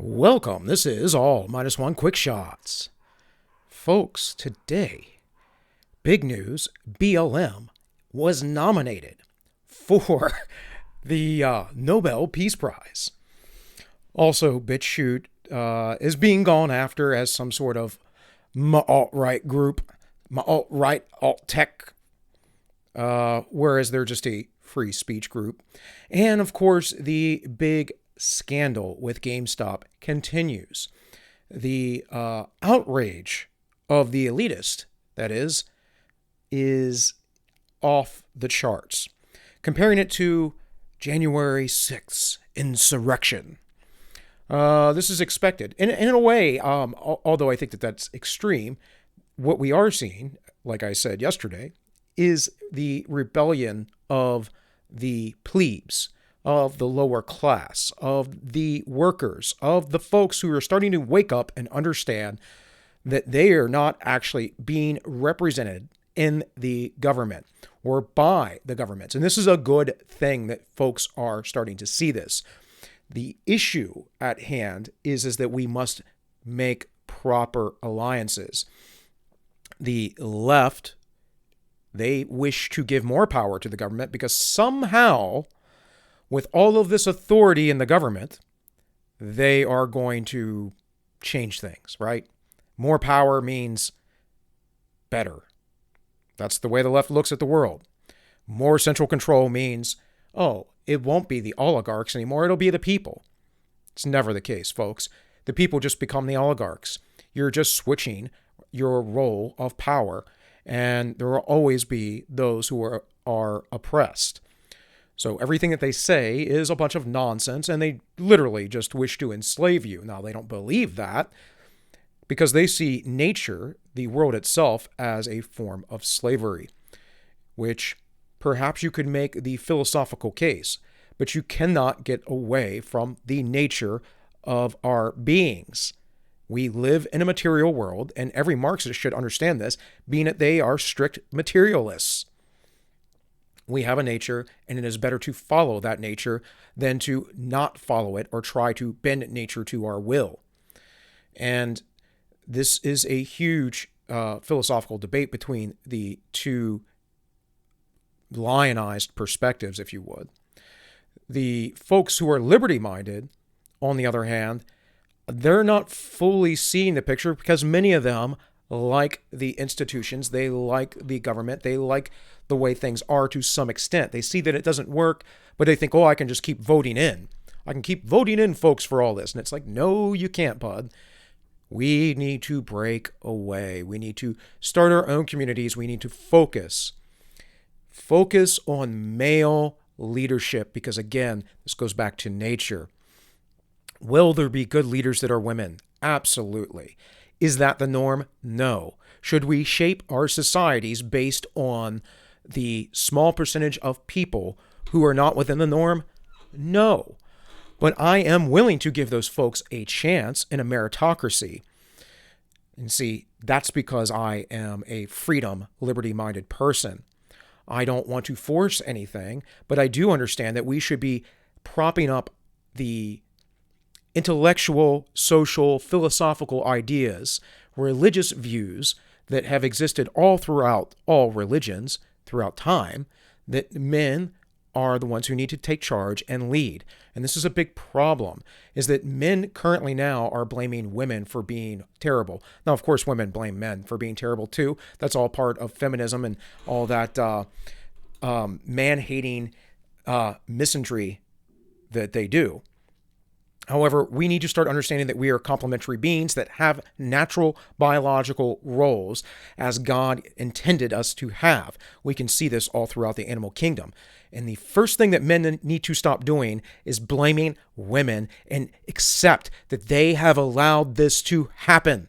Welcome. This is all minus one quick shots. Folks, today, big news, BLM was nominated for the Nobel Peace Prize. Also, BitChute is being gone after as some sort of alt-right group, alt-right, alt-tech, whereas they're just a free speech group. And, of course, the big scandal with GameStop continues. The outrage of the elitist, that is off the charts. Comparing it to January 6th insurrection. This is expected. And in a way, although I think that that's extreme, what we are seeing, like I said yesterday, is the rebellion of the plebes, of the lower class, of the workers, of the folks who are starting to wake up and understand that they are not actually being represented in the government or by the governments. And this is a good thing that folks are starting to see this. The issue at hand is that we must make proper alliances. The left, they wish to give more power to the government because somehow, with all of this authority in the government, they are going to change things, right? More power means better. That's the way the left looks at the world. More central control means, it won't be the oligarchs anymore, it'll be the people. It's never the case, folks. The people just become the oligarchs. You're just switching your role of power, and there will always be those who are oppressed. So everything that they say is a bunch of nonsense, and they literally just wish to enslave you. Now, they don't believe that because they see nature, the world itself, as a form of slavery, which perhaps you could make the philosophical case, but you cannot get away from the nature of our beings. We live in a material world, and every Marxist should understand this, being that they are strict materialists. We have a nature, and it is better to follow that nature than to not follow it or try to bend nature to our will. And this is a huge philosophical debate between the two lionized perspectives, if you would. The folks who are liberty-minded, on the other hand, they're not fully seeing the picture because many of them like the institutions, they like the government, they like the way things are to some extent. They see that it doesn't work, but they think, I can just keep voting in. I can keep voting in, folks, for all this. And it's like, no, you can't, bud. We need to break away. We need to start our own communities. We need to focus on male leadership because, again, this goes back to nature. Will there be good leaders that are women? Absolutely. Is that the norm? No. Should we shape our societies based on the small percentage of people who are not within the norm? No. But I am willing to give those folks a chance in a meritocracy. And see, that's because I am a freedom, liberty-minded person. I don't want to force anything, but I do understand that we should be propping up the intellectual, social, philosophical ideas, religious views that have existed all throughout all religions, throughout time, that men are the ones who need to take charge and lead. And this is a big problem, is that men currently now are blaming women for being terrible. Now, of course, women blame men for being terrible too. That's all part of feminism and all that man-hating misandry that they do. However, we need to start understanding that we are complementary beings that have natural biological roles as God intended us to have. We can see this all throughout the animal kingdom. And the first thing that men need to stop doing is blaming women and accept that they have allowed this to happen.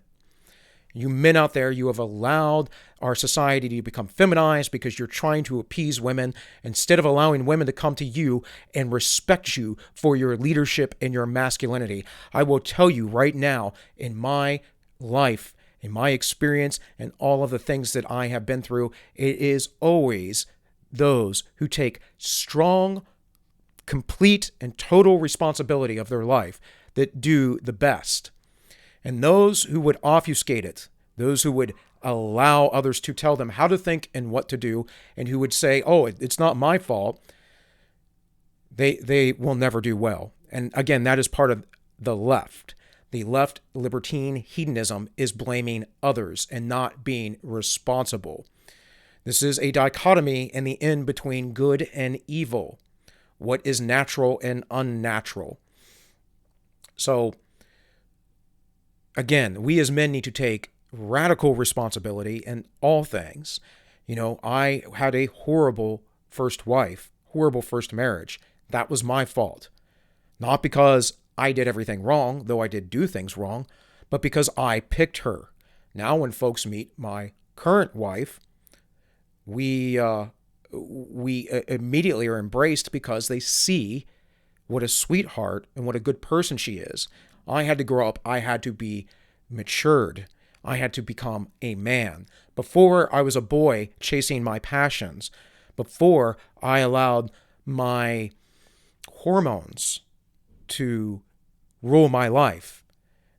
You men out there, you have allowed our society to become feminized because you're trying to appease women instead of allowing women to come to you and respect you for your leadership and your masculinity. I will tell you right now, in my life, in my experience, and all of the things that I have been through, it is always those who take strong complete and total responsibility of their life that do the best. And those who would obfuscate it, those who would allow others to tell them how to think and what to do, and who would say, oh, it's not my fault, they will never do well. And again, that is part of the left. The left libertine hedonism is blaming others and not being responsible. This is a dichotomy in the end between good and evil, what is natural and unnatural. So, again, we as men need to take radical responsibility in all things. I had a horrible first wife, horrible first marriage. That was my fault. Not because I did everything wrong, though I did do things wrong, but because I picked her. Now when folks meet my current wife, we immediately are embraced because they see what a sweetheart and what a good person she is. I had to grow up. I had to be matured. I had to become a man. Before, I was a boy chasing my passions. Before, I allowed my hormones to rule my life.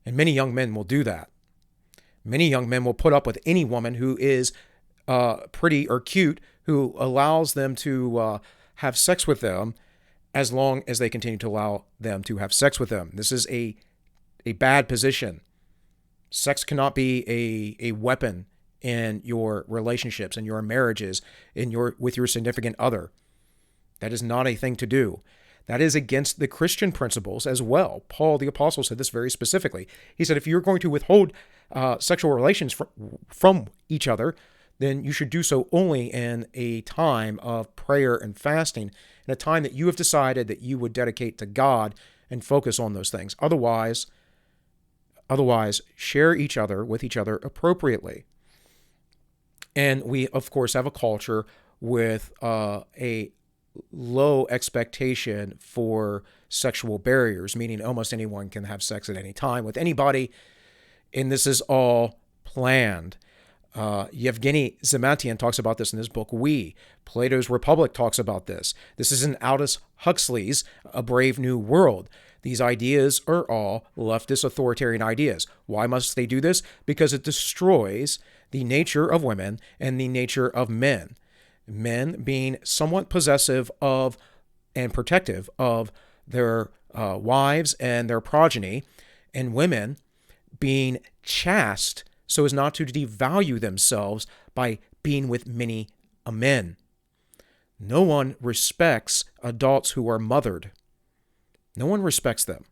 And many young men will do that. Many young men will put up with any woman who is pretty or cute, who allows them to have sex with them as long as they continue to allow them to have sex with them. This is a bad position. Sex cannot be a weapon in your relationships, in your marriages, with your significant other. That is not a thing to do. That is against the Christian principles as well. Paul the Apostle said this very specifically. He said, if you're going to withhold sexual relations from each other, then you should do so only in a time of prayer and fasting, in a time that you have decided that you would dedicate to God and focus on those things. Otherwise, share each other with each other appropriately. And we, of course, have a culture with a low expectation for sexual barriers, meaning almost anyone can have sex at any time with anybody, and this is all planned. Yevgeny Zamatian talks about this in his book, We. Plato's Republic talks about this. This is in Aldous Huxley's A Brave New World. These ideas are all leftist authoritarian ideas. Why must they do this? Because it destroys the nature of women and the nature of men. Men being somewhat possessive of and protective of their wives and their progeny, and women being chaste so as not to devalue themselves by being with many men. No one respects adults who are mothered. No one respects them.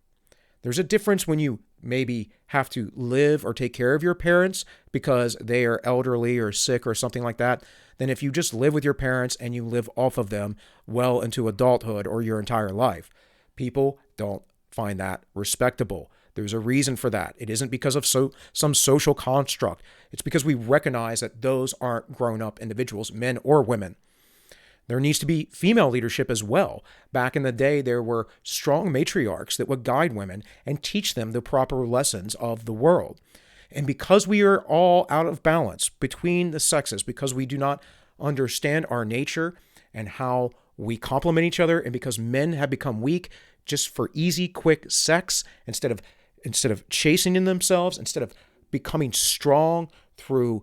There's a difference when you maybe have to live or take care of your parents because they are elderly or sick or something like that, than if you just live with your parents and you live off of them well into adulthood or your entire life. People don't find that respectable. There's a reason for that. It isn't because of some social construct. It's because we recognize that those aren't grown-up individuals, men or women. There needs to be female leadership as well. Back in the day, there were strong matriarchs that would guide women and teach them the proper lessons of the world. And because we are all out of balance between the sexes, because we do not understand our nature and how we complement each other, and because men have become weak just for easy, quick sex, instead of chastening themselves, instead of becoming strong through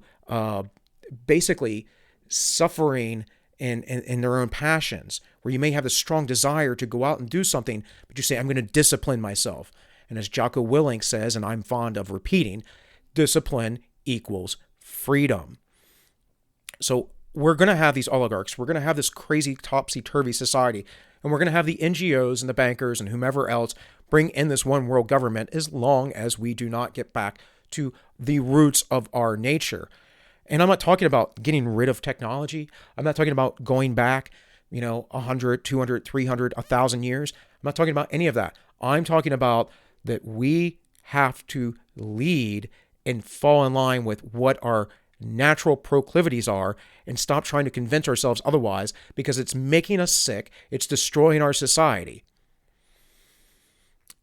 basically suffering in their own passions, where you may have a strong desire to go out and do something, but you say, I'm going to discipline myself. And as Jocko Willink says, and I'm fond of repeating, discipline equals freedom. So we're going to have these oligarchs. We're going to have this crazy topsy-turvy society. And we're going to have the NGOs and the bankers and whomever else bring in this one world government as long as we do not get back to the roots of our nature. And I'm not talking about getting rid of technology. I'm not talking about going back, 100, 200, 300, 1,000 years. I'm not talking about any of that. I'm talking about that we have to lead and fall in line with what our natural proclivities are and stop trying to convince ourselves otherwise, because it's making us sick. It's destroying our society.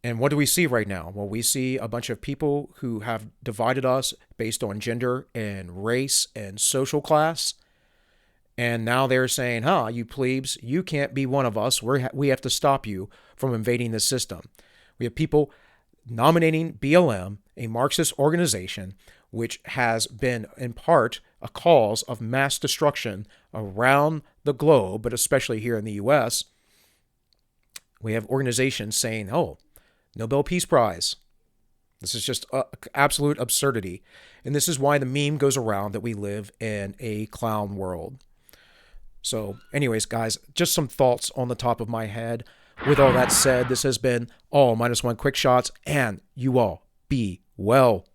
And what do we see right now? Well, we see a bunch of people who have divided us based on gender and race and social class. And now they're saying, you plebes, you can't be one of us. We have to stop you from invading the system. We have people nominating BLM, a Marxist organization, which has been in part a cause of mass destruction around the globe, but especially here in the U.S. We have organizations saying, Nobel Peace Prize. This is just absolute absurdity. And this is why the meme goes around that we live in a clown world. So anyways, guys, just some thoughts on the top of my head. With all that said, this has been all -1 quick shots, and you all be well.